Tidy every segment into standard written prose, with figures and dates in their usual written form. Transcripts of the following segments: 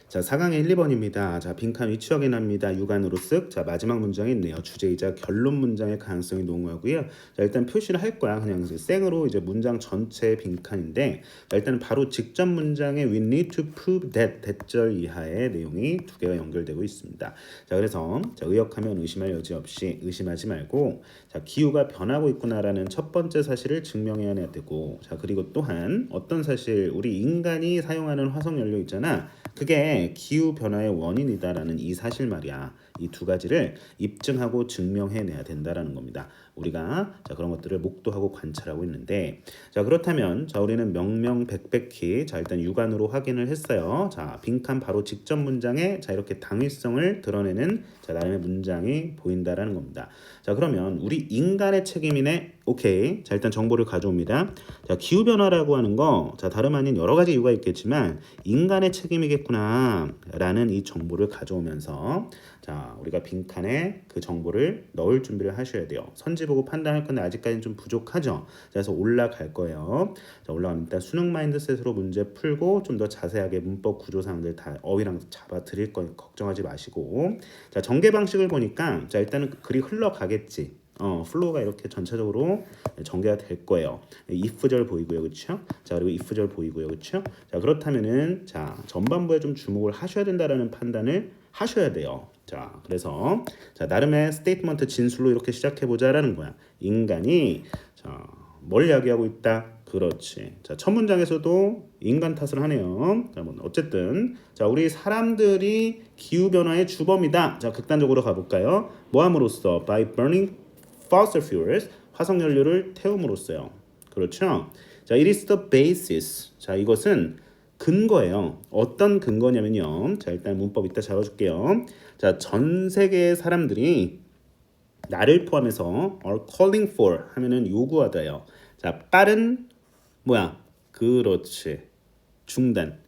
자, 4강의 1, 2번입니다. 자, 빈칸 위치 확인합니다. 육안으로 쓱. 자, 마지막 문장이 있네요. 주제이자 결론 문장의 가능성이 농후하고요. 자, 일단 표시를 할 거야. 그냥 이제 생으로 이제 문장 전체 빈칸인데, 자, 일단은 바로 직전 문장에 we need to prove that 대절 이하의 내용이 두 개가 연결되고 있습니다. 자, 그래서 자, 의역하면 의심할 여지 없이 의심하지 말고, 자, 기후가 변하고 있구나라는 첫 번째 사실을 증명해야 되고, 자, 그리고 또한 어떤 사실, 우리 인간이 사용하는 화석 연료 있잖아. 그게 기후 변화의 원인이다라는 이 사실 말이야. 이 두 가지를 입증하고 증명해내야 된다라는 겁니다. 우리가 자 그런 것들을 목도하고 관찰하고 있는데, 자 그렇다면 자 우리는 명명백백히 자 일단 육안으로 확인을 했어요. 자 빈칸 바로 직전 문장에 자 이렇게 당위성을 드러내는 자 나름의 문장이 보인다라는 겁니다. 자 그러면 우리 인간의 책임이네. 오케이. 자 일단 정보를 가져옵니다. 자 기후 변화라고 하는 거 자 다름 아닌 여러 가지 이유가 있겠지만 인간의 책임이겠구나라는 이 정보를 가져오면서 자 우리가 빈칸에 그 정보를 넣을 준비를 하셔야 돼요. 선지 보고 판단할 건데 아직까지는 좀 부족하죠. 자, 그래서 올라갈 거예요. 자 올라갑니다. 수능 마인드셋으로 문제 풀고 좀 더 자세하게 문법 구조사항들 다 어휘랑 잡아 드릴 거니까 걱정하지 마시고, 자 전개 방식을 보니까 자 일단은 글이 흘러가겠지. 플로우가 이렇게 전체적으로 전개가 될 거예요. if절 보이고요, 그렇죠? 자 그리고 if절 보이고요, 그렇죠? 자 그렇다면은 자 전반부에 좀 주목을 하셔야 된다라는 판단을 하셔야 돼요. 자 그래서 자 나름의 스테이트먼트 진술로 이렇게 시작해 보자라는 거야. 인간이 뭘 이야기하고 있다. 그렇지. 자, 첫 문장에서도 인간 탓을 하네요. 자, 뭐 어쨌든 자, 우리 사람들이 기후 변화의 주범이다. 자, 극단적으로 가볼까요? 뭐함으로써 by burning fossil fuels 화석 연료를 태움으로써요. 그렇죠? 자, it is the basis. 자, 이것은 근거예요. 어떤 근거냐면요. 자, 일단 문법 이따 잡아줄게요. 자, 전 세계의 사람들이 나를 포함해서 are calling for 하면은 요구하다요. 자, 빠른 뭐야? 그렇지. 중단.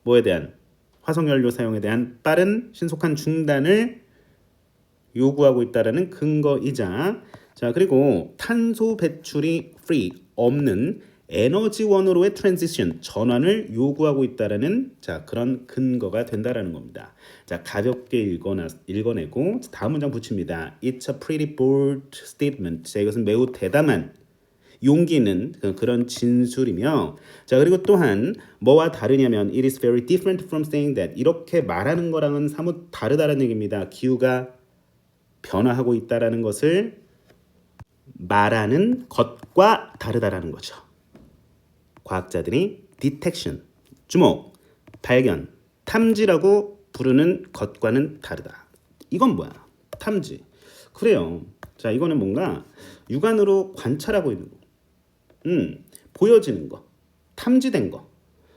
뭐에 대한? 화석연료 사용에 대한 빠른 신속한 중단을 요구하고 있다라는 근거이자, 자 그리고 탄소 배출이 free 없는 에너지원으로의 트랜지션 전환을 요구하고 있다라는 자 그런 근거가 된다라는 겁니다. 자 가볍게 읽어내고 다음 문장 붙입니다. It's a pretty bold statement. 자 이것은 매우 대담한 용기 있는 그런 진술이며, 자 그리고 또한 뭐와 다르냐면 it is very different from saying that 이렇게 말하는 거랑은 사뭇 다르다는 얘기입니다. 기후가 변화하고 있다라는 것을 말하는 것과 다르다라는 거죠. 과학자들이 detection, 주목, 발견, 탐지라고 부르는 것과는 다르다. 이건 뭐야? 탐지. 그래요. 자, 이거는 뭔가 육안으로 관찰하고 있는 거. 보여지는 거. 탐지된 거.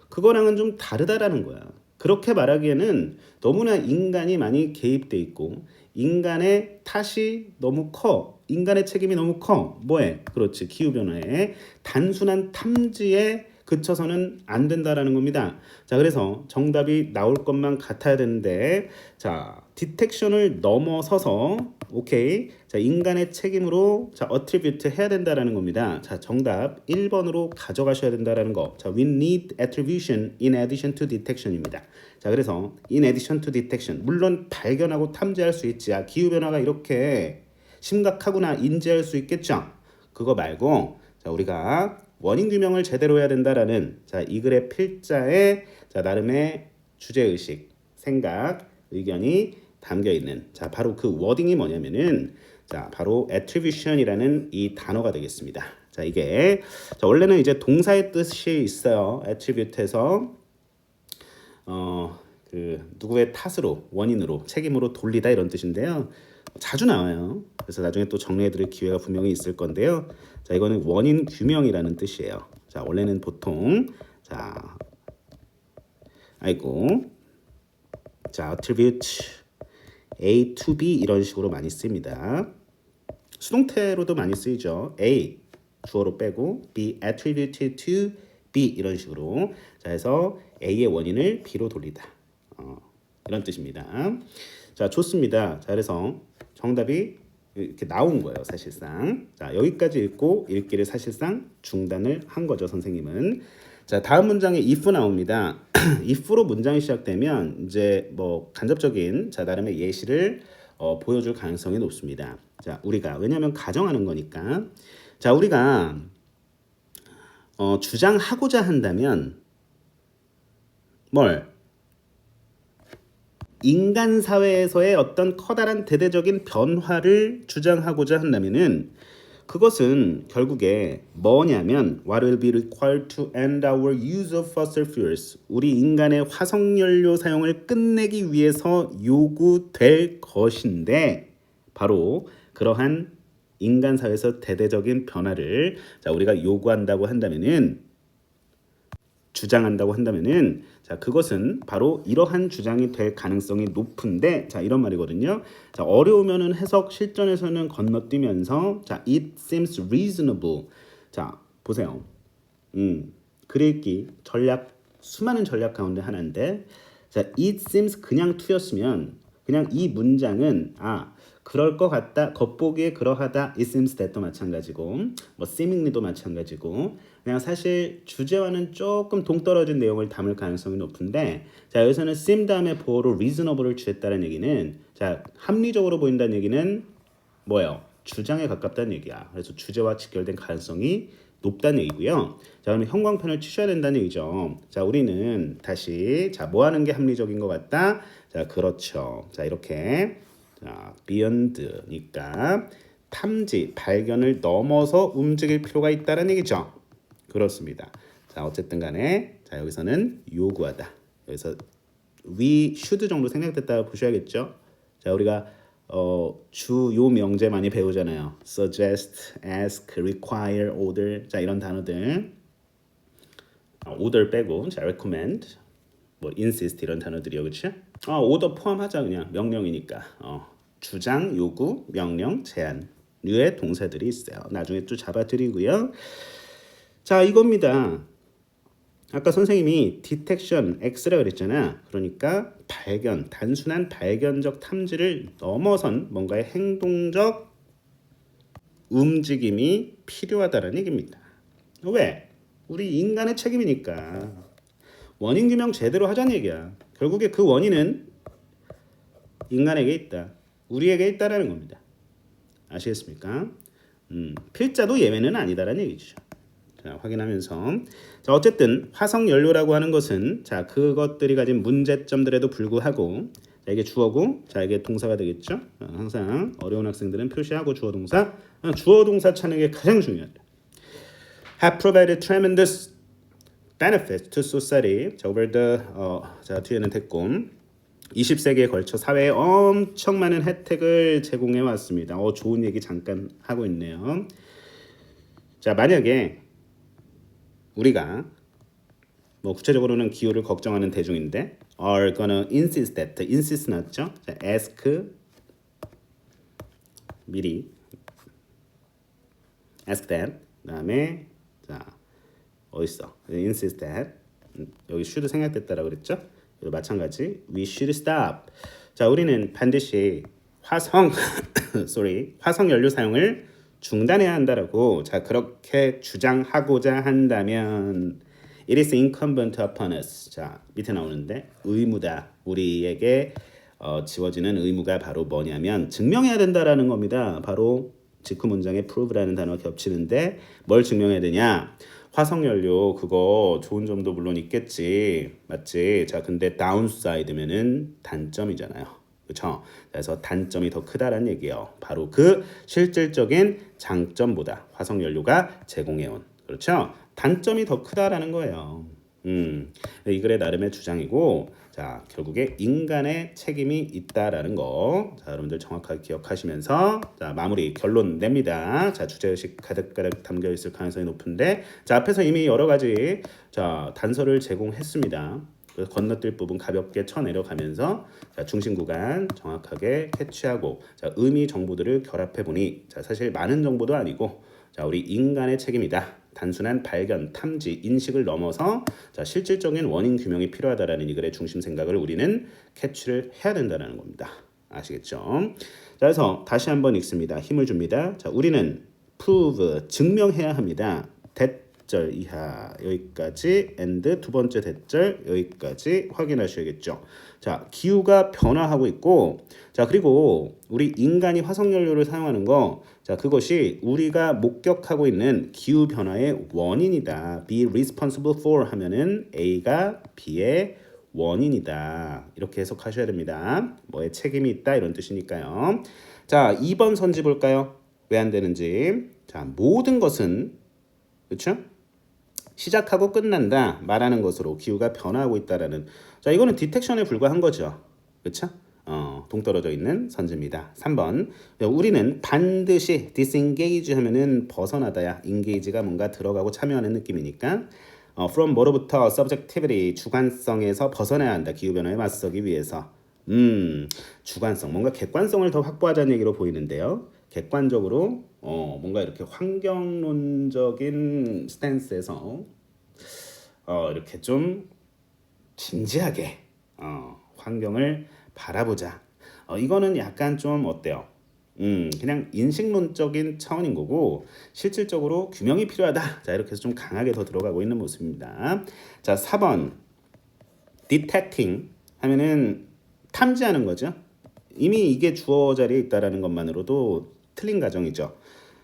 그거랑은 좀 다르다라는 거야. 그렇게 말하기에는 너무나 인간이 많이 개입돼 있고 인간의 탓이 너무 커. 인간의 책임이 너무 커. 뭐에? 그렇지. 기후변화에 단순한 탐지에 그쳐서는 안 된다라는 겁니다. 자, 그래서 정답이 나올 것만 같아야 되는데, 자, 디텍션을 넘어서서, 오케이. 자, 인간의 책임으로, 자, attribute 해야 된다라는 겁니다. 자, 정답 1번으로 가져가셔야 된다라는 거. 자, we need attribution in addition to detection입니다. 자, 그래서 in addition to detection. 물론 발견하고 탐지할 수 있지. 아, 기후변화가 이렇게 심각하구나 인지할 수 있겠죠. 그거 말고 자 우리가 원인 규명을 제대로 해야 된다라는 자 이 글의 필자에 자 나름의 주제 의식, 생각, 의견이 담겨 있는 자 바로 그 워딩이 뭐냐면은 자 바로 attribution이라는 이 단어가 되겠습니다. 자 이게 자 원래는 이제 동사의 뜻이 있어요. attribute에서 그 누구의 탓으로 원인으로 책임으로 돌리다 이런 뜻인데요. 자주 나와요. 그래서 나중에 또 정리해드릴 기회가 분명히 있을 건데요. 자 이거는 원인 규명이라는 뜻이에요. 자 원래는 보통 자 자 attribute A to B 이런 식으로 많이 씁니다. 수동태로도 많이 쓰이죠. A 주어로 빼고 B attributed to B 이런 식으로 자 해서 A의 원인을 B로 돌리다. 이런 뜻입니다. 자 좋습니다. 자 그래서 정답이 이렇게 나온 거예요, 사실상. 자, 여기까지 읽고 읽기를 사실상 중단을 한 거죠, 선생님은. 자, 다음 문장에 if 나옵니다. if로 문장이 시작되면 이제 뭐 간접적인 자 나름의 예시를 보여줄 가능성이 높습니다. 자, 우리가 왜냐하면 가정하는 거니까. 자, 우리가 주장하고자 한다면 뭘? 인간 사회에서의 어떤 커다란 대대적인 변화를 주장하고자 한다면은 그것은 결국에 뭐냐면 What will be required to end our use of fossil fuels? 우리 인간의 화석연료 사용을 끝내기 위해서 요구될 것인데 바로 그러한 인간 사회에서 대대적인 변화를 자 우리가 요구한다고 한다면은 주장한다고 한다면은 자 그것은 바로 이러한 주장이 될 가능성이 높은데 자 이런 말이거든요. 자 어려우면은 해석 실전에서는 건너뛰면서 자 it seems reasonable 자 보세요. 글 읽기 전략 수많은 전략 가운데 하나인데 자 it seems 그냥 투였으면 그냥 이 문장은 그럴 것 같다 겉보기에 그러하다 it seems that도 마찬가지고 뭐 seemingly도 마찬가지고 그냥 사실 주제와는 조금 동떨어진 내용을 담을 가능성이 높은데 자 여기서는 seem 다음에 보어로 reasonable을 취했다는 얘기는 자 합리적으로 보인다는 얘기는 뭐예요? 주장에 가깝다는 얘기야. 그래서 주제와 직결된 가능성이 높다는 얘기고요. 자 그러면 형광펜을 치셔야 된다는 얘기죠. 자 우리는 다시 자 뭐 하는 게 합리적인 것 같다? 자 그렇죠. 자 이렇게 자 beyond니까 탐지 발견을 넘어서 움직일 필요가 있다는 얘기죠. 그렇습니다. 자 어쨌든 간에 자 여기서는 요구하다. 여기서 we should 정도 생략됐다 보셔야겠죠. 자 우리가 주요 명제 많이 배우잖아요. suggest, ask, require, order 자 이런 단어들 order 빼고 자 recommend 뭐 insist 이런 단어들이요. 그렇죠? order 포함하자 그냥 명령이니까 주장, 요구, 명령, 제한 류의 동사들이 있어요. 나중에 또 잡아드리고요. 자 이겁니다. 아까 선생님이 detection X라 그랬잖아. 그러니까 발견, 단순한 발견적 탐지를 넘어선 뭔가의 행동적 움직임이 필요하다는 얘기입니다. 왜? 우리 인간의 책임이니까. 원인 규명 제대로 하자는 얘기야. 결국에 그 원인은 인간에게 있다. 우리에게 있다라는 겁니다. 아시겠습니까? 필자도 예외는 아니다라는 얘기죠. 자, 확인하면서 자 어쨌든 화석 연료라고 하는 것은 자 그것들이 가진 문제점들에도 불구하고 자 이게 주어고 자 이게 동사가 되겠죠. 항상 어려운 학생들은 표시하고 주어 동사 주어 동사 찾는 게 가장 중요하다. Have provided tremendous benefits to society. 자 over the 자 뒤에는 됐고 20세기에 걸쳐 사회에 엄청 많은 혜택을 제공해 왔습니다. 좋은 얘기 잠깐 하고 있네요. 자 만약에 우리가 뭐 구체적으로는 기후를 걱정하는 대중인데 are gonna insist that insist 나왔죠? 자, ask 미리 ask that 그다음에 자 어딨어? insist that 여기 should 생략됐다라고 그랬죠? 마찬가지 we should stop 자 우리는 반드시 화석 화석 연료 사용을 중단해야 한다라고 자 그렇게 주장하고자 한다면 it is incumbent upon us 자 밑에 나오는데 의무다 우리에게 지워지는 의무가 바로 뭐냐면 증명해야 된다라는 겁니다. 바로 직후 문장에 prove라는 단어가 겹치는데 뭘 증명해야 되냐 화석연료 그거 좋은 점도 물론 있겠지 맞지 자 근데 다운사이드면은 단점이잖아요. 그렇죠? 그래서 단점이 더 크다라는 얘기예요. 바로 그 실질적인 장점보다 화석연료가 제공해온 그렇죠? 단점이 더 크다라는 거예요. 이 글의 나름의 주장이고 자 결국에 인간의 책임이 있다라는 거 자 여러분들 정확하게 기억하시면서 자 마무리 결론 냅니다. 자 주제의식 가득가득 담겨 있을 가능성이 높은데 자 앞에서 이미 여러 가지 자 단서를 제공했습니다. 건너뛸 부분 가볍게 쳐내려가면서 자, 중심 구간 정확하게 캐치하고 자, 의미 정보들을 결합해 보니 자, 사실 많은 정보도 아니고 자, 우리 인간의 책임이다. 단순한 발견, 탐지, 인식을 넘어서 자, 실질적인 원인 규명이 필요하다라는 이 글의 중심 생각을 우리는 캐치를 해야 된다는 겁니다. 아시겠죠? 자, 그래서 다시 한번 읽습니다. 힘을 줍니다. 자, 우리는 prove 증명해야 합니다. that 대절 이하 여기까지 and 두 번째 대절 여기까지 확인하셔야겠죠. 자, 기후가 변화하고 있고 자, 그리고 우리 인간이 화석연료를 사용하는 거 자, 그것이 우리가 목격하고 있는 기후 변화의 원인이다. be responsible for 하면은 A가 B의 원인이다. 이렇게 해석하셔야 됩니다. 뭐에 책임이 있다 이런 뜻이니까요. 자, 2번 선지 볼까요? 왜 안 되는지. 자, 모든 것은 그렇죠? 시작하고 끝난다 말하는 것으로 기후가 변화하고 있다라는 자 이거는 디텍션에 불과한 거죠. 그렇죠? 동떨어져 있는 선지입니다. 3번 우리는 반드시 disengage 하면은 벗어나다야 engage가 뭔가 들어가고 참여하는 느낌이니까 from 뭐로부터 subjectivity 주관성에서 벗어나야 한다. 기후변화에 맞서기 위해서 주관성 뭔가 객관성을 더 확보하자는 얘기로 보이는데요. 객관적으로 뭔가 이렇게 환경론적인 스탠스에서 이렇게 좀 진지하게 환경을 바라보자. 이거는 약간 좀 어때요? 그냥 인식론적인 차원인 거고 실질적으로 규명이 필요하다. 자 이렇게 해서 좀 강하게 더 들어가고 있는 모습입니다. 자 4번 detecting 하면은 탐지하는 거죠. 이미 이게 주어 자리에 있다라는 것만으로도 틀린 가정이죠.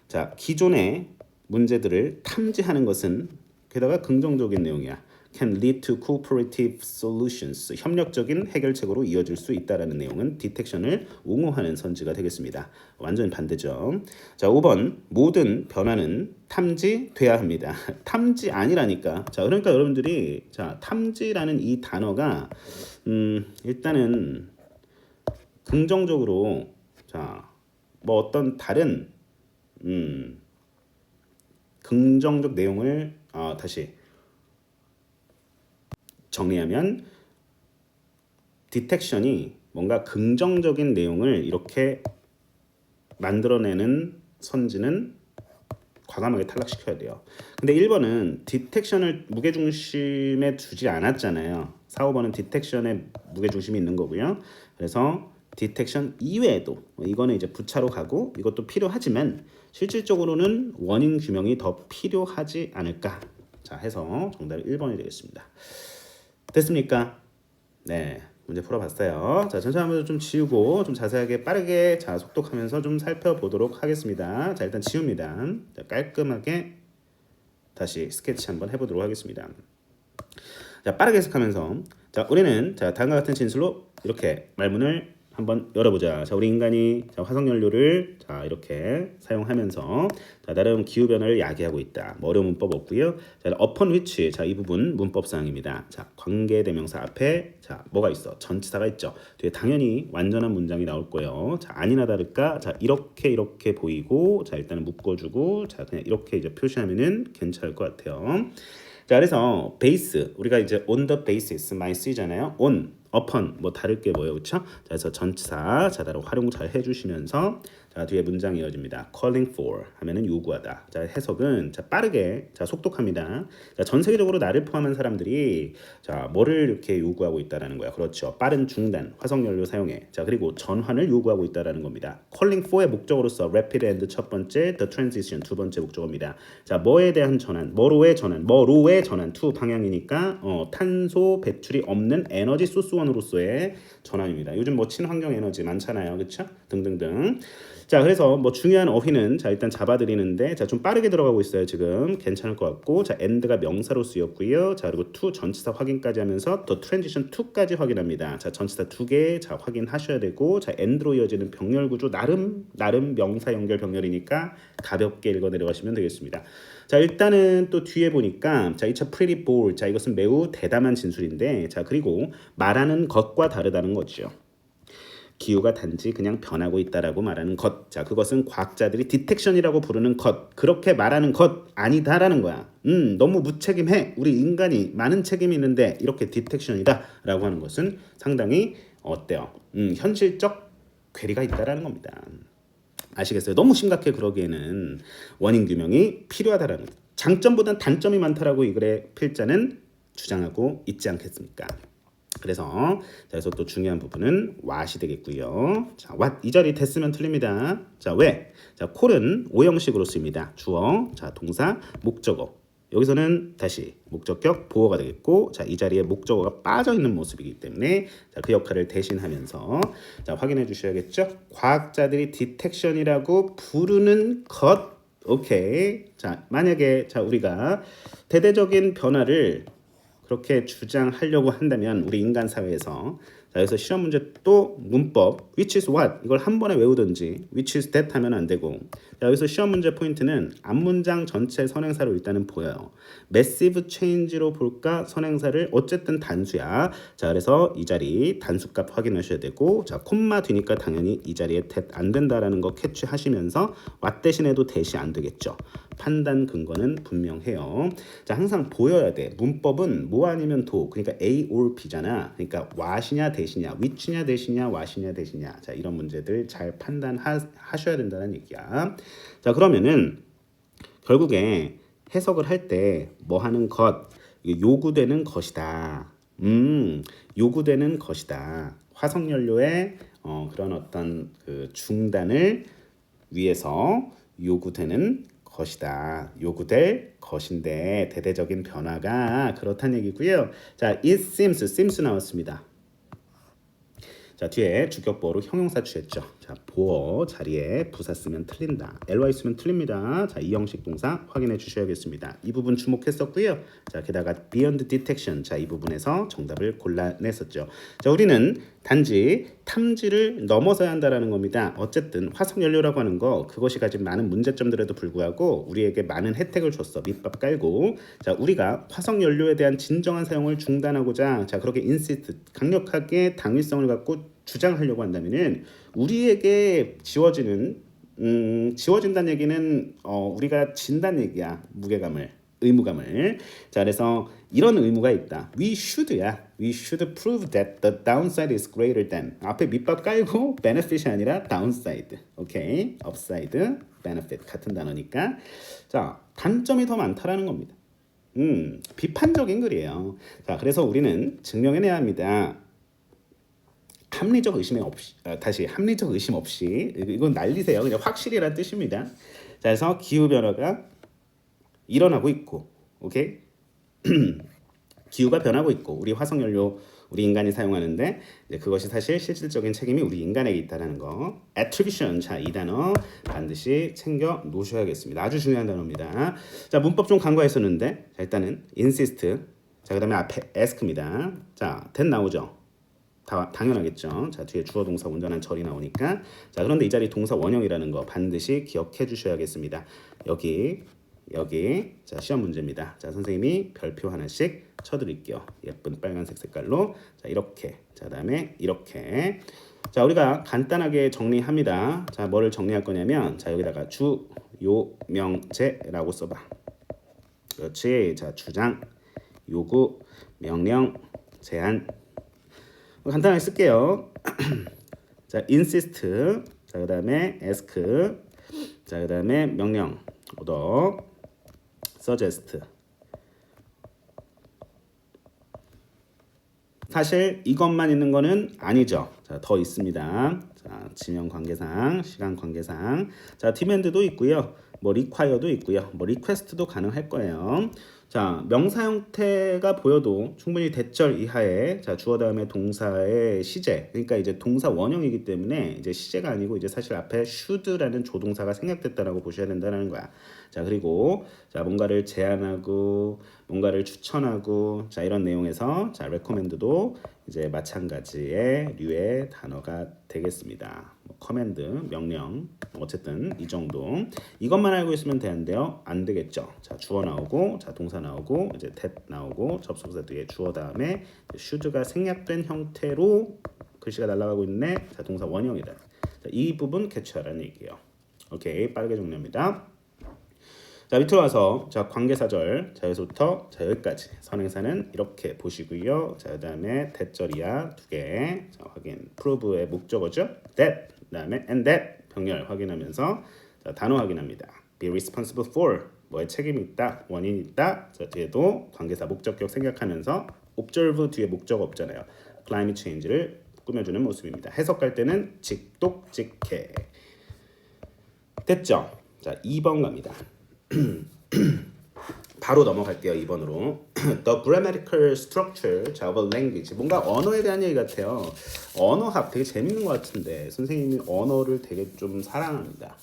자 기존의 문제들을 탐지하는 것은 게다가 긍정적인 내용이야. can lead to cooperative solutions. 협력적인 해결책으로 이어질 수 있다라는 내용은 디텍션을 옹호하는 선지가 되겠습니다. 완전 반대죠. 자, 5번 모든 변화는 탐지돼야 합니다. 탐지 아니라니까. 자, 그러니까 여러분들이 자, 탐지라는 이 단어가 일단은 긍정적으로 자, 뭐 어떤 다른 긍정적 내용을 다시 정리하면 디텍션이 뭔가 긍정적인 내용을 이렇게 만들어내는 선지는 과감하게 탈락시켜야 돼요. 근데 1번은 디텍션을 무게중심에 두지 않았잖아요. 4, 5번은 디텍션에 무게중심이 있는 거고요. 그래서 디텍션 이외에도 이거는 이제 부차로 가고 이것도 필요하지만 실질적으로는 원인 규명이 더 필요하지 않을까. 자 해서 정답이 1번이 되겠습니다. 됐습니까? 네, 문제 풀어봤어요. 자, 천천히 한번 좀 지우고 좀 자세하게 빠르게 자 속독하면서 좀 살펴보도록 하겠습니다. 자, 일단 지웁니다. 자, 깔끔하게 다시 스케치 한번 해보도록 하겠습니다. 자, 빠르게 해석하면서 자, 우리는 자 다음과 같은 진술로 이렇게 말문을 한번 열어보자. 자, 우리 인간이 자, 화석연료를 자 이렇게 사용하면서 자, 나름 기후 변화를 야기하고 있다. 뭐 어려운 문법 없고요. 자, upon which 자, 이 부분 문법 사항입니다. 자, 관계대명사 앞에 자 뭐가 있어? 전치사가 있죠. 뒤에 당연히 완전한 문장이 나올 거예요. 자, 아니나 다를까? 자, 이렇게 보이고 자, 일단은 묶어주고 자, 그냥 이렇게 이제 표시하면은 괜찮을 것 같아요. 자, 그래서 베이스 우리가 이제 on the basis 많이 쓰이잖아요. on, upon 뭐 다를 게 뭐예요, 그렇죠? 자, 그래서 전치사 자다로 활용 잘 해주시면서 자 뒤에 문장이 이어집니다. calling for 하면은 요구하다. 자 해석은 자 빠르게 자 속독합니다. 자 전 세계적으로 나를 포함한 사람들이 자 뭐를 이렇게 요구하고 있다라는 거야. 그렇죠. 빠른 중단, 화석연료 사용에 자 그리고 전환을 요구하고 있다라는 겁니다. calling for의 목적어로서 rapid and 첫 번째, the transition 두 번째 목적어입니다. 자 뭐에 대한 전환, 뭐로의 전환 투 방향이니까 탄소 배출이 없는 에너지 소스원으로서의 전환입니다. 요즘 뭐 친환경 에너지 많잖아요, 그렇죠? 등등등. 자 그래서 뭐 중요한 어휘는 자 일단 잡아드리는데 자 좀 빠르게 들어가고 있어요. 지금 괜찮을 것 같고 자 and가 명사로 쓰였고요. 자 그리고 to 전치사 확인까지 하면서 또 transition to까지 확인합니다. 자 전치사 두 개 자 확인하셔야 되고 자 and로 이어지는 병렬 구조 나름 명사 연결 병렬이니까 가볍게 읽어 내려가시면 되겠습니다. 자 일단은 또 뒤에 보니까 자 2차 pretty bold 자 이것은 매우 대담한 진술인데 자 그리고 말하는 것과 다르다는 거죠. 기후가 단지 그냥 변하고 있다라고 말하는 것. 자, 그것은 과학자들이 디텍션이라고 부르는 것. 그렇게 말하는 것 아니다라는 거야. 너무 무책임해. 우리 인간이 많은 책임이 있는데 이렇게 디텍션이다라고 하는 것은 상당히 어때요? 현실적 괴리가 있다라는 겁니다. 아시겠어요? 너무 심각해 그러기에는 원인 규명이 필요하다라는 것. 장점보단 단점이 많다라고 이 글의 필자는 주장하고 있지 않겠습니까? 그래서 또 중요한 부분은 what이 되겠고요. 자, what 이 자리 됐으면 틀립니다. 자, 왜? 자, call은 오형식으로 쓰입니다. 주어, 자, 동사, 목적어. 여기서는 다시 목적격 보어가 되겠고, 자, 이 자리에 목적어가 빠져 있는 모습이기 때문에 자, 그 역할을 대신하면서 자, 확인해 주셔야겠죠. 과학자들이 디텍션이라고 부르는 것. 오케이. 자, 만약에 자, 우리가 대대적인 변화를 그렇게 주장하려고 한다면 우리 인간 사회에서 자, 여기서 실험 문제 또 문법 which is what 이걸 한 번에 외우든지 which is that 하면 안 되고, 자, 여기서 시험 문제 포인트는 앞문장 전체 선행사로 일단은 보여요. massive change로 볼까 선행사를 어쨌든 단수야. 자, 그래서 이 자리 단수값 확인하셔야 되고, 자, 콤마 뒤니까 당연히 이 자리에 that 안 된다라는 거 캐치하시면서 what 대신에도 that이 안 되겠죠. 판단 근거는 분명해요. 자, 항상 보여야 돼. 문법은 뭐 아니면 도. 그러니까 A or B잖아. 그러니까 what이냐 that이냐, which냐 that이냐, what이냐 that이냐. 자, 이런 문제들 잘 판단하셔야 된다는 얘기야. 자, 그러면은 결국에 해석을 할 때 뭐 하는 것, 요구되는 것이다. 요구되는 것이다. 화석연료의 그런 어떤 그 중단을 위해서 요구되는 것이다. 요구될 것인데 대대적인 변화가 그렇다는 얘기고요. 자, it seems 나왔습니다. 자, 뒤에 주격보어로 형용사 취했죠. 자, 보어 자리에 부사 쓰면 틀린다. ly 쓰면 틀립니다. 자, 이 형식 동사 확인해 주셔야겠습니다. 이 부분 주목했었고요. 자, 게다가 beyond detection. 자, 이 부분에서 정답을 골라냈었죠. 자, 우리는 단지 탐지를 넘어서야 한다라는 겁니다. 어쨌든 화석 연료라고 하는 거 그것이 가진 많은 문제점들에도 불구하고 우리에게 많은 혜택을 줬어. 밑밥 깔고. 자, 우리가 화석 연료에 대한 진정한 사용을 중단하고자 자, 그렇게 인시스트 강력하게 당위성을 갖고 주장하려고 한다면은 우리에게 지워진다는 얘기는 우리가 진다는 얘기야. 무게감을, 의무감을. 자, 그래서 이런 의무가 있다. We should prove that the downside is greater than. 앞에 밑밥 깔고 benefit이 아니라 downside. 오케이. upside, benefit 같은 단어니까. 자, 단점이 더 많다라는 겁니다. 비판적인 글이에요. 자, 그래서 우리는 증명해내야 합니다. 합리적 의심 없이 이건 날리세요. 그냥 확실히란 뜻입니다. 자, 그래서 기후 변화가 일어나고 있고, 오케이? 기후가 변하고 있고, 우리 화석 연료 우리 인간이 사용하는데 이제 그것이 사실 실질적인 책임이 우리 인간에게 있다는 거. attribution. 자, 이 단어 반드시 챙겨 놓으셔야겠습니다. 아주 중요한 단어입니다. 자, 문법 좀 간과했었는데, 자, 일단은 insist. 자, 그다음에 앞에 ask입니다. 자, that 나오죠. 당연하겠죠. 자, 뒤에 주어 동사 온전한 절이 나오니까. 자, 그런데 이 자리 동사 원형이라는 거 반드시 기억해 주셔야겠습니다. 여기 자, 시험 문제입니다. 자, 선생님이 별표 하나씩 쳐드릴게요. 예쁜 빨간색 색깔로. 자, 이렇게. 자, 그다음에 이렇게. 자, 우리가 간단하게 정리합니다. 자, 뭐를 정리할 거냐면, 자, 여기다가 주요명제라고 써봐. 그렇지. 자, 주장, 요구, 명령, 제한. 간단하게 쓸게요. 자, insist. 자, 그다음에 ask. 자, 그다음에 명령, order, suggest. 사실 이것만 있는 거는 아니죠. 자, 더 있습니다. 자, 지명 관계상, 시간 관계상. 자, demand도 있고요. 뭐 require도 있고요. 뭐 request도 가능할 거예요. 자, 명사 형태가 보여도 충분히 대절 이하에 자, 주어 다음에 동사의 시제. 그러니까 이제 동사 원형이기 때문에 이제 시제가 아니고 이제 사실 앞에 should라는 조동사가 생략됐다라고 보셔야 된다는 거야. 자, 그리고 자, 뭔가를 제안하고 뭔가를 추천하고 자, 이런 내용에서 자, recommend도 이제 마찬가지의 류의 단어가 되겠습니다. 뭐 커맨드, 명령, 어쨌든 이 정도. 이것만 알고 있으면 되는데요. 안 되겠죠. 자, 주어 나오고, 자, 동사 나오고, 이제 that 나오고, 접속사 뒤에 주어 다음에 should가 생략된 형태로 글씨가 날아가고 있네. 자, 동사 원형이다. 자, 이 부분 캐치하라는 얘기예요. 오케이, 빠르게 정리합니다. 자, 밑으로 와서 자, 관계사절. 자, 여기서부터 자, 여기까지 선행사는 이렇게 보시고요. 자, 그다음에 대절이야 두 개. 자, 확인. prove의 목적어죠. that. 그다음에 and that 병렬 확인하면서 자, 단어 확인합니다. be responsible for 뭐에 책임이 있다, 원인이 있다. 자, 뒤에도 관계사 목적격 생각하면서 observe 뒤에 목적어 없잖아요. climate change를 꾸며주는 모습입니다. 해석할 때는 직독직해. 됐죠? 자, 2번 갑니다. 바로 넘어갈게요. 2번으로. The grammatical structure of a language. 뭔가 언어에 대한 얘기 같아요. 언어학 되게 재밌는 것 같은데 선생님이 언어를 되게 좀 사랑합니다.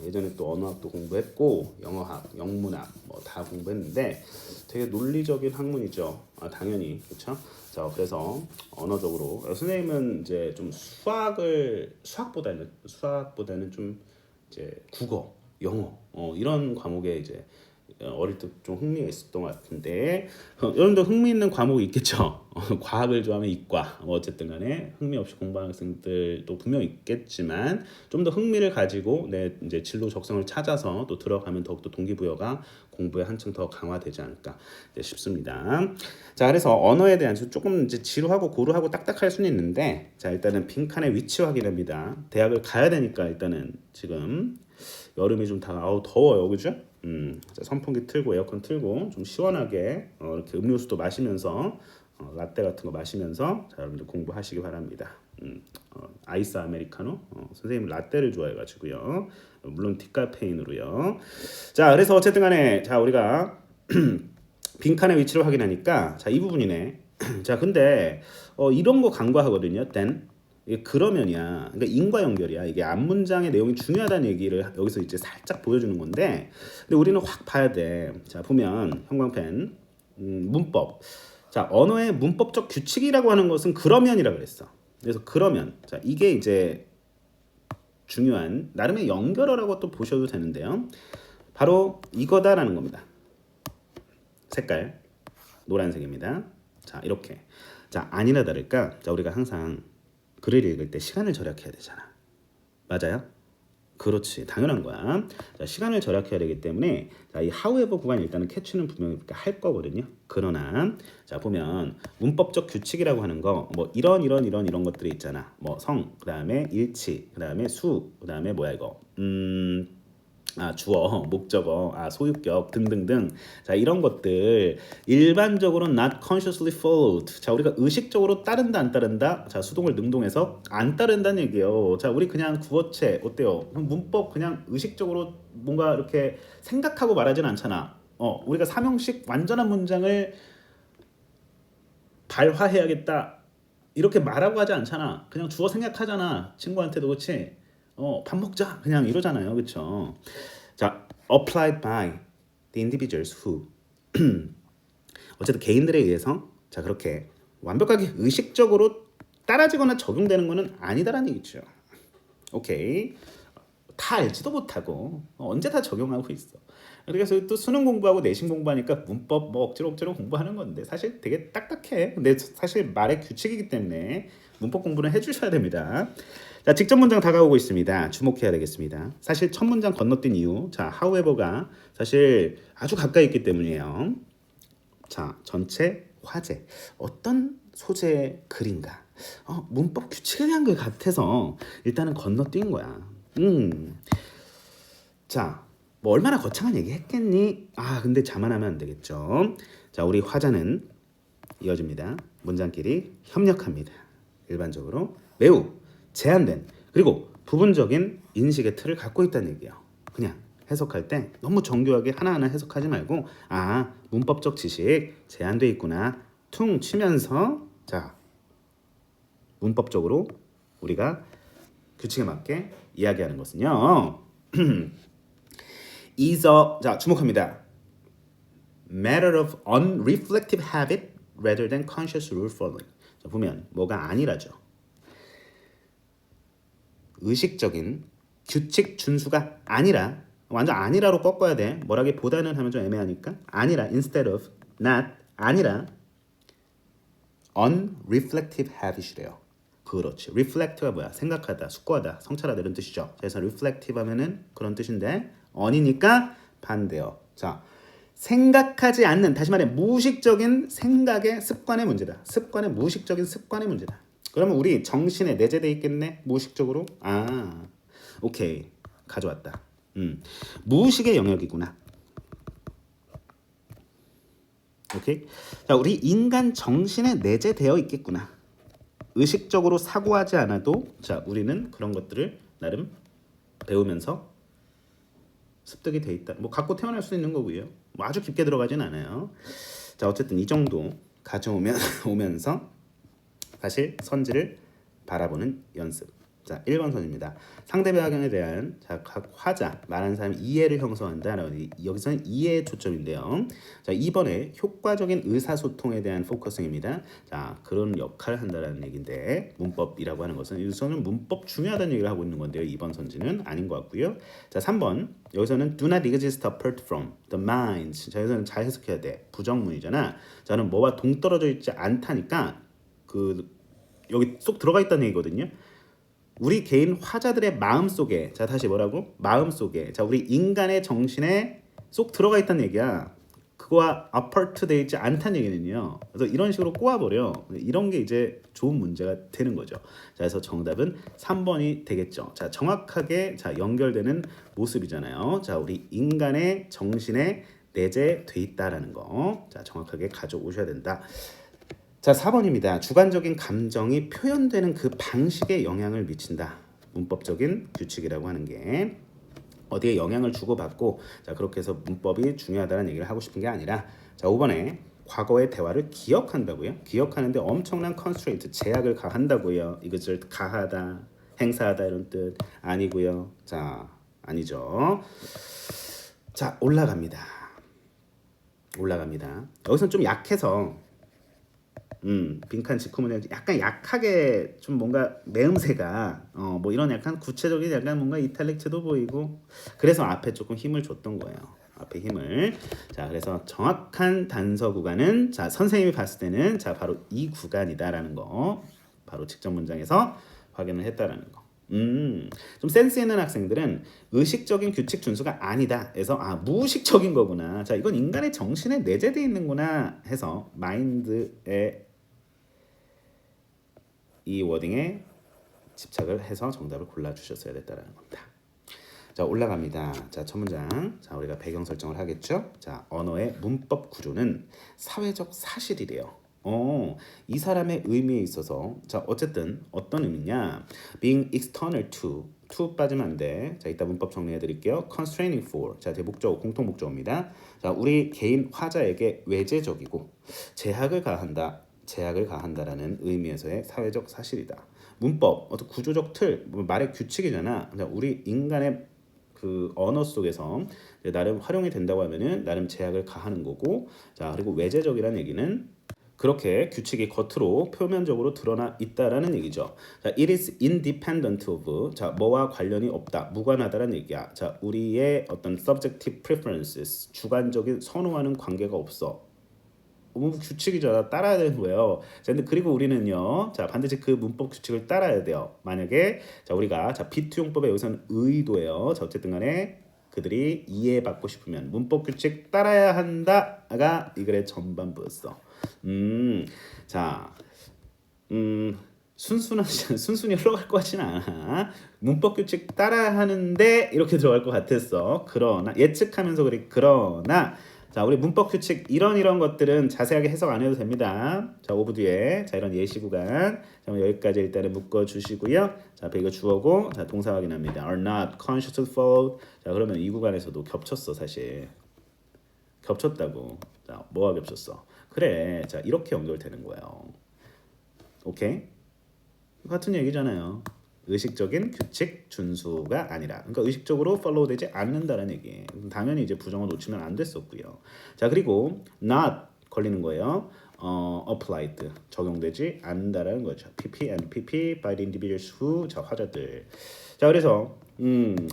예전에 또 언어학도 공부했고 영어학, 영문학 뭐 다 공부했는데 되게 논리적인 학문이죠. 당연히 그렇죠. 자 그래서 언어적으로 선생님은 이제 좀 수학보다는 좀 이제 국어, 영어 이런 과목에 이제 어릴 때 좀 흥미가 있었던 것 같은데 여러분도 흥미 있는 과목이 있겠죠. 과학을 좋아하면 이과 뭐 어쨌든 간에 흥미 없이 공부하는 학생들도 분명 있겠지만 좀 더 흥미를 가지고 내 이제 진로 적성을 찾아서 또 들어가면 더욱더 동기부여가 공부에 한층 더 강화되지 않을까 싶습니다. 자 그래서 언어에 대한 조금 이제 지루하고 고루하고 딱딱할 수는 있는데 자 일단은 빈칸의 위치 확인합니다. 대학을 가야 되니까 일단은 지금 여름이 좀 다가오고 더워요, 그죠? 자, 선풍기 틀고 에어컨 틀고 좀 시원하게 이렇게 음료수도 마시면서 라떼 같은 거 마시면서 자, 여러분들 공부하시기 바랍니다. 아이스 아메리카노 선생님 라떼를 좋아해가지고요. 물론 디카페인으로요. 자, 그래서 어쨌든 간에 자 우리가 빈칸의 위치를 확인하니까 자 이 부분이네. 자, 근데 이런 거 간과하거든요. then 이게 그러면이야. 그러니까 인과 연결이야. 이게 앞 문장의 내용이 중요하다는 얘기를 여기서 이제 살짝 보여주는 건데, 근데 우리는 확 봐야 돼. 자 보면 형광펜 문법. 자 언어의 문법적 규칙이라고 하는 것은 그러면이라고 그랬어. 그래서 그러면 자 이게 이제 중요한 나름의 연결어라고 또 보셔도 되는데요. 바로 이거다라는 겁니다. 색깔 노란색입니다. 자 이렇게 자 아니나 다를까 자 우리가 항상 글을 읽을 때 시간을 절약해야 되잖아. 맞아요? 그렇지. 당연한 거야. 자, 시간을 절약해야 되기 때문에 자, 이 however 구간 일단은 캐치는 분명히 할 거거든요. 그러나 자 보면 문법적 규칙이라고 하는 거 뭐 이런 것들이 있잖아. 뭐 성, 그다음에 일치, 그다음에 수, 그다음에 뭐야 이거? 주어, 목적어, 소유격 등등등. 자, 이런 것들 일반적으로 not consciously followed. 자, 우리가 의식적으로 따른다 안 따른다? 자, 수동을 능동해서 안 따른다는 얘기예요. 자, 우리 그냥 구어체 어때요? 문법 그냥 의식적으로 뭔가 이렇게 생각하고 말하진 않잖아. 우리가 삼형식 완전한 문장을 발화해야겠다. 이렇게 말하고 하지 않잖아. 그냥 주어 생각하잖아. 친구한테도 그렇지. 밥 먹자 그냥 이러잖아요, 그렇죠? 자, applied by the individuals who 어쨌든 개인들에 의해서 자 그렇게 완벽하게 의식적으로 따라지거나 적용되는 것은 아니다라는 얘기죠. 오케이, 다 알지도 못하고 언제 다 적용하고 있어. 그래서 또 수능 공부하고 내신 공부하니까 문법 뭐 억지로 공부하는 건데 사실 되게 딱딱해. 근데 사실 말의 규칙이기 때문에 문법 공부는 해주셔야 됩니다. 자, 직접 문장 다가오고 있습니다. 주목해야 되겠습니다. 사실 첫 문장 건너뛴 이유, 자, however가 사실 아주 가까이 있기 때문이에요. 자, 전체 화제, 어떤 소재의 글인가? 문법 규칙에 대한 것 같아서 일단은 건너뛴 거야. 자, 뭐 얼마나 거창한 얘기 했겠니? 근데 자만하면 안 되겠죠. 자, 우리 화자는 이어집니다. 문장끼리 협력합니다. 일반적으로 매우 제한된 그리고 부분적인 인식의 틀을 갖고 있다는 얘기예요. 그냥 해석할 때 너무 정교하게 하나하나 해석하지 말고 문법적 지식 제한돼 있구나 퉁 치면서 자 문법적으로 우리가 규칙에 맞게 이야기하는 것은요. is a 자 주목합니다. matter of unreflective habit rather than conscious rule following. 자, 보면 뭐가 아니라죠. 의식적인 규칙 준수가 아니라 완전 아니라로 꺾어야 돼. 뭐라기보다는 하면 좀 애매하니까 아니라 instead of not 아니라 unreflective habit이래요. 그렇지. reflect가 뭐야? 생각하다, 숙고하다, 성찰하다 이런 뜻이죠. 그래서 reflective 하면은 그런 뜻인데 on이니까 반대요. 자, 생각하지 않는 다시 말해 무의식적인 생각의 습관의 문제다. 무의식적인 습관의 문제다. 그러면 우리 정신에 내재돼 있겠네. 무의식적으로. 오케이. 가져왔다. 무의식의 영역이구나. 오케이. 자, 우리 인간 정신에 내재되어 있겠구나. 의식적으로 사고하지 않아도 자, 우리는 그런 것들을 나름 배우면서 습득이 돼 있다. 뭐 갖고 태어날 수 있는 거고요. 뭐 아주 깊게 들어가진 않아요. 자, 어쨌든 이 정도 가져오면 오면서 사실 선지를 바라보는 연습. 자, 1번 선입니다. 상대방에 대한 자, 각 화자 말하는 사람이 이해를 형성한다라는 여기서는 이해에 초점인데요. 자, 2번에 효과적인 의사소통에 대한 포커싱입니다. 자, 그런 역할을 한다라는 얘기인데 문법이라고 하는 것은 여기서는 문법 중요하다는 얘기를 하고 있는 건데요. 2번 선지는 아닌 것 같고요. 자, 3번 여기서는 do not exist apart from the mind. 자, 여기서는 잘 해석해야 돼. 부정문이잖아. 자는 뭐와 동떨어져 있지 않다니까 그 여기 쏙 들어가 있다는 얘기거든요. 우리 개인 화자들의 마음 속에 자 다시 뭐라고? 마음 속에 자 우리 인간의 정신에 쏙 들어가 있다는 얘기야. 그거와 apart 돼 있지 않다는 얘기는요. 그래서 이런 식으로 꼬아버려. 이런 게 이제 좋은 문제가 되는 거죠. 자, 그래서 정답은 3번이 되겠죠. 자, 정확하게 자 연결되는 모습이잖아요. 자, 우리 인간의 정신에 내재돼 있다라는 거. 자, 정확하게 가져오셔야 된다. 자, 4번입니다. 주관적인 감정이 표현되는 그 방식에 영향을 미친다. 문법적인 규칙이라고 하는 게 어디에 영향을 주고받고 자 그렇게 해서 문법이 중요하다는 얘기를 하고 싶은 게 아니라 자 5번에 과거의 대화를 기억한다고요. 기억하는데 엄청난 컨스트레인트 제약을 가한다고요. 이것을 가하다, 행사하다 이런 뜻 아니고요. 자 아니죠. 자 올라갑니다. 여기서는 좀 약해서 빈칸 직후문에 약간 약하게 좀 뭔가 매음새가 뭐 이런 약간 구체적인 약간 뭔가 이탈릭트도 보이고 그래서 앞에 조금 힘을 줬던 거예요. 앞에 힘을. 자, 그래서 정확한 단서 구간은 자, 선생님이 봤을 때는 자, 바로 이 구간이다라는 거. 바로 직접 문장에서 확인을 했다라는 거. 좀 센스 있는 학생들은 의식적인 규칙 준수가 아니다 해서 아 무의식적인 거구나. 자 이건 인간의 정신에 내재되어 있는구나 해서 마인드에 이 워딩에 집착을 해서 정답을 골라주셨어야 됐다라는 겁니다. 자 올라갑니다. 자 첫 문장. 자 우리가 배경 설정을 하겠죠. 자 언어의 문법 구조는 사회적 사실이래요. 이 사람의 의미에 있어서 자 어쨌든 어떤 의미냐? Being external to 빠지면 안 돼. 자 이따 문법 정리해 드릴게요. Constraining for 자 대목적어 공통 목적어입니다. 자 우리 개인 화자에게 외재적이고 제약을 가한다라는 의미에서의 사회적 사실이다. 문법 어떤 구조적 틀 말의 규칙이잖아. 우리 인간의 그 언어 속에서 나름 활용이 된다고 하면은 나름 제약을 가하는 거고 자 그리고 외재적이라는 얘기는 그렇게 규칙이 겉으로 표면적으로 드러나 있다라는 얘기죠. 자, it is independent of 자 뭐와 관련이 없다, 무관하다라는 얘기야. 자, 우리의 어떤 subjective preferences 주관적인 선호하는 관계가 없어. 규칙이잖아. 따라야 되는 거예요. 자, 근데 그리고 우리는요. 자, 반드시 그 문법 규칙을 따라야 돼요. 만약에 자, 우리가 자, 비투용법에 여기서는 의도예요. 자, 어쨌든 간에 그들이 이해받고 싶으면 문법 규칙 따라야 한다가 이 글의 전반부였어. 자, 순순히 흘러갈 것 같지는 않아. 문법 규칙 따라야 하는데 이렇게 들어갈 것 같았어. 그러나 예측하면서 그래. 그러나 자, 우리 문법 규칙 이런 것들은 자세하게 해석 안 해도 됩니다. 자, 5부 뒤에 자 이런 예시 구간 자, 여기까지 일단은 묶어 주시고요. 자, 앞에 이거 주어고 자, 동사 확인합니다. Are not conscious of fault. 자, 그러면 이 구간에서도 겹쳤어, 사실. 겹쳤다고. 자, 뭐가 겹쳤어? 그래. 자, 이렇게 연결되는 거예요. 오케이? 같은 얘기잖아요. 의식적인 규칙 준수가 아니라 그러니까 의식적으로 팔로우 되지 않는다는 얘기. 당연히 이제 부정어 놓치면 안 됐었고요. 자 그리고 not 걸리는 거예요. applied 적용되지 않는다라는 거죠. PP and PP by the individuals who 자 화자들. 자 그래서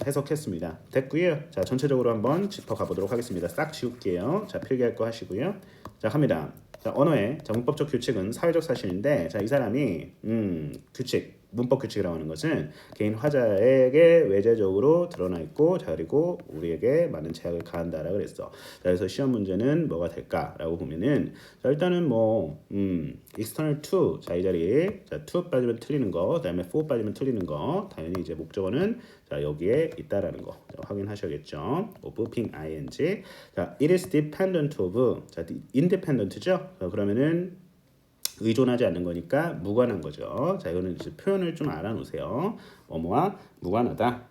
해석했습니다. 됐고요. 자 전체적으로 한번 짚어가 보도록 하겠습니다. 싹 지울게요. 자 필기할 거 하시고요. 자 갑니다. 자 언어의 자 문법적 규칙은 사회적 사실인데 자 이 사람이 규칙 문법 규칙이라고 하는 것은 개인 화자에게 외재적으로 드러나 있고 자 그리고 우리에게 많은 제약을 가한다라고 그랬어. 자 그래서 시험 문제는 뭐가 될까라고 보면은 자 일단은 뭐 external to 자 이 자리에 자 to 빠지면 틀리는 거 그다음에 for 빠지면 틀리는 거 당연히 이제 목적어는 자 여기에 있다라는 거 자, 확인하셔야겠죠. of being ing 자 it is dependent of 자 independent죠. 자, 그러면은 의존하지 않는 거니까 무관한 거죠. 자 이거는 이제 표현을 좀 알아놓으세요. 뭐뭐와 무관하다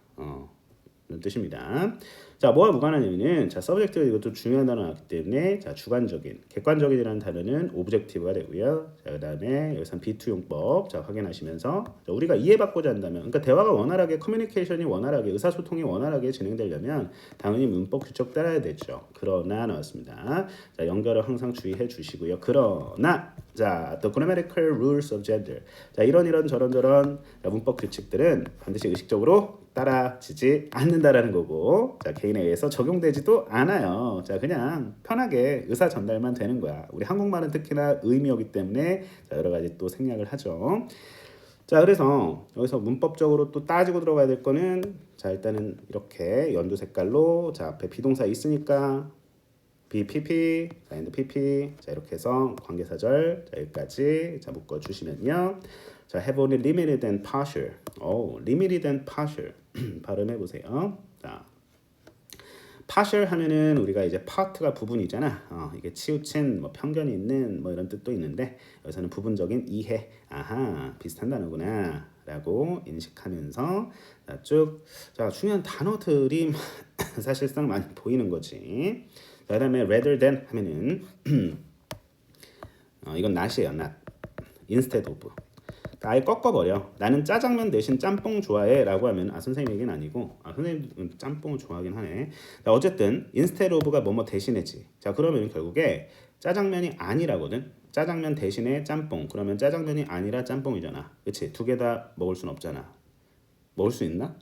이런 뜻입니다. 자, 뭐와 무관하냐면은 자, 서브젝트가 이것도 중요한 단어 나왔기 때문에 자, 주관적인, 객관적이라는 단어는 오브젝티브가 되고요. 자, 그다음에 여기서 B2 용법 자, 확인하시면서 자, 우리가 이해받고자 한다면 그러니까 대화가 원활하게 커뮤니케이션이 원활하게 의사소통이 원활하게 진행되려면 당연히 문법 규칙 따라야 되죠. 그러나 나왔습니다. 자, 연결을 항상 주의해 주시고요. 그러나 자, the grammatical rules of gender. 자, 이런 저런 자, 문법 규칙들은 반드시 의식적으로 따라지지 않는다라는 거고, 자, 개인에 의해서 적용되지도 않아요. 자, 그냥 편하게 의사 전달만 되는 거야. 우리 한국말은 특히나 의미어기 때문에 자, 여러 가지 또 생략을 하죠. 자, 그래서 여기서 문법적으로 또 따지고 들어가야 될 거는 자, 일단은 이렇게 연두 색깔로 자, 앞에 비동사 있으니까 BPP, 자, and PP, 자, 이렇게 해서 관계사절 자, 여기까지 자, 묶어 주시면요. 자, have only limited and partial. limited and partial. 발음해 보세요. 자, partial 하면은 우리가 이제 part가 부분이잖아. 이게 치우친 뭐 편견이 있는 뭐 이런 뜻도 있는데 여기서는 부분적인 이해. 아하, 비슷한 단어구나. 라고 인식하면서 자, 쭉 자, 중요한 단어들이 사실상 많이 보이는 거지. 자, 그다음에 rather than 하면은 이건 not이에요. not. instead of. 아예 꺾어버려. 나는 짜장면 대신 짬뽕 좋아해 라고 하면 선생님 얘기는 아니고 선생님 짬뽕을 좋아하긴 하네. 자, 어쨌든 instead of가 뭐뭐 대신이지. 자, 그러면 결국에 짜장면이 아니라거든. 짜장면 대신에 짬뽕. 그러면 짜장면이 아니라 짬뽕이잖아. 그치? 두 개 다 먹을 순 없잖아. 먹을 수 있나?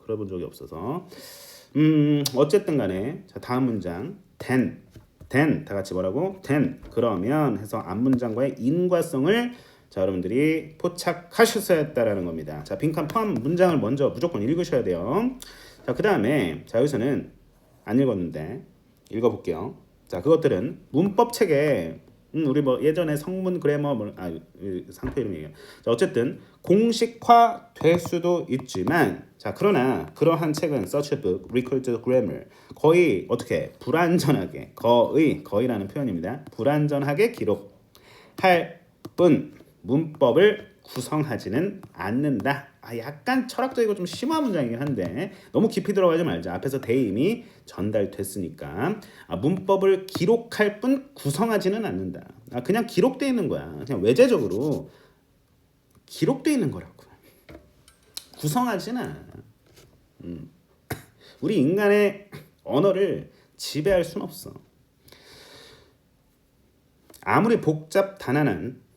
그래 본 적이 없어서. 어쨌든 간에 자, 다음 문장 then 다 같이 뭐라고? then 그러면 해서 앞문장과의 인과성을 자, 여러분들이 포착하셨어야 했다라는 겁니다. 자, 빈칸 포함 문장을 먼저 무조건 읽으셔야 돼요. 자, 그 다음에 자, 여기서는 안 읽었는데 읽어볼게요. 자, 그것들은 문법 책에 우리 뭐 예전에 성문 그래머 상표 이름 얘기해요. 자, 어쨌든 공식화 될 수도 있지만 자, 그러나 그러한 책은 such a book records grammar 거의 어떻게 불완전하게 거의라는 표현입니다. 불완전하게 기록할 뿐 문법을 구성하지는 않는다. 약간 철학적이고 좀 심한 문장이긴 한데 너무 깊이 들어가지 말자. 앞에서 대임이 전달됐으니까 문법을 기록할 뿐 구성하지는 않는다. 그냥 기록돼 있는 거야. 그냥 외재적으로 기록돼 있는 거라고. 구성하지는 않아. 우리 인간의 언어를 지배할 순 없어. 아무리 복잡 단안한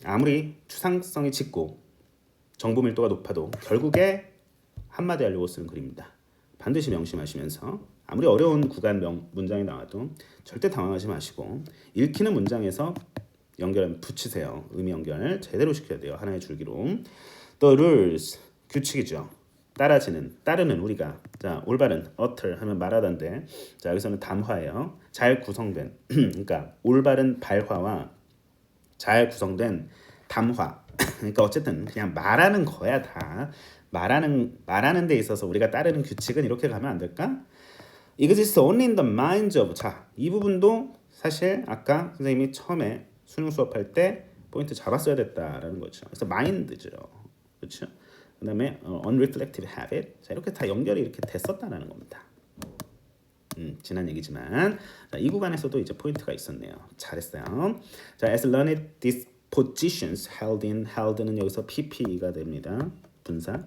아무리 추상성이 짙고 정보 밀도가 높아도 결국에 한마디 하려고 쓰는 글입니다. 반드시 명심하시면서 아무리 어려운 구간 문장이 나와도 절대 당황하지 마시고 읽히는 문장에서 연결 붙이세요. 의미 연결 제대로 시켜야 돼요. 하나의 줄기로. The rules 규칙이죠. 따르는 우리가 자, 올바른 utter 하면 말하던데 자, 여기서는 담화예요. 잘 구성된 그러니까 올바른 발화와 잘 구성된 담화. 그러니까 어쨌든 그냥 말하는 거야 다. 말하는 데 있어서 우리가 따르는 규칙은 이렇게 가면 안 될까? Exists only in the minds of. 자, 이 부분도 사실 아까 선생님이 처음에 수능 수업할 때 포인트 잡았어야 됐다라는 거죠. 그래서 마인드죠. 그렇죠? 그다음에 unreflective habit. 자, 이렇게 다 연결이 이렇게 됐었다라는 겁니다. 지난 얘기지만 자, 이 구간에서도 이제 포인트가 있었네요. 잘했어요. 자, as learned dispositions held는 여기서 pp가 됩니다. 분사.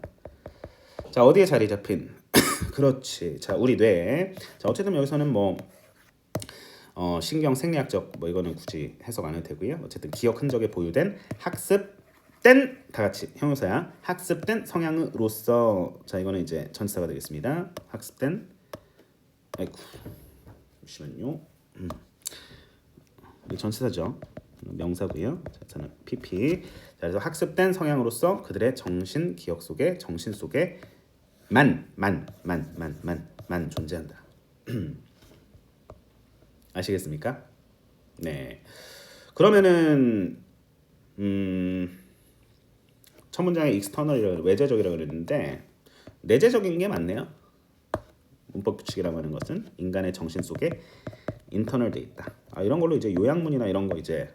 자, 어디에 자리 잡힌? 그렇지. 자, 우리 뇌. 자, 어쨌든 여기서는 뭐 신경 생리학적 뭐 이거는 굳이 해석 안 해도 되고요. 어쨌든 기억 흔적에 보유된 학습된 다 같이 형용사야. 학습된 성향으로서 자, 이거는 이제 전치사가 되겠습니다. 학습된 아이고 잠시만요. 전치사죠. 명사고요. 저는 PP. 자, 그래서 학습된 성향으로서 그들의 정신 기억 속에 정신 속에 만 존재한다. 아시겠습니까? 네. 그러면은 첫 문장에 external이라고 외재적이라고 그랬는데 내재적인 게 맞네요. 문법 규칙이라고 하는 것은 인간의 정신 속에 internal 돼 있다. 이런 걸로 이제 요약문이나 이런 거 이제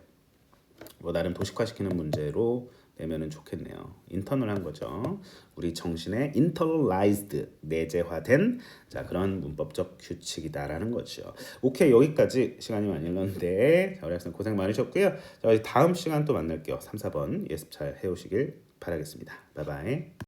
뭐 나름 도식화시키는 문제로 내면은 좋겠네요. 인터널한 거죠. 우리 정신에 internalized 내재화된 자 그런 문법적 규칙이다라는 거죠. 오케이 여기까지 시간이 많이 흘렀는데 자, 우리 학생 고생 많으셨고요. 자, 우리 다음 시간 또 만날게요. 3, 4번 예습 잘 해오시길 바라겠습니다. 바이바이.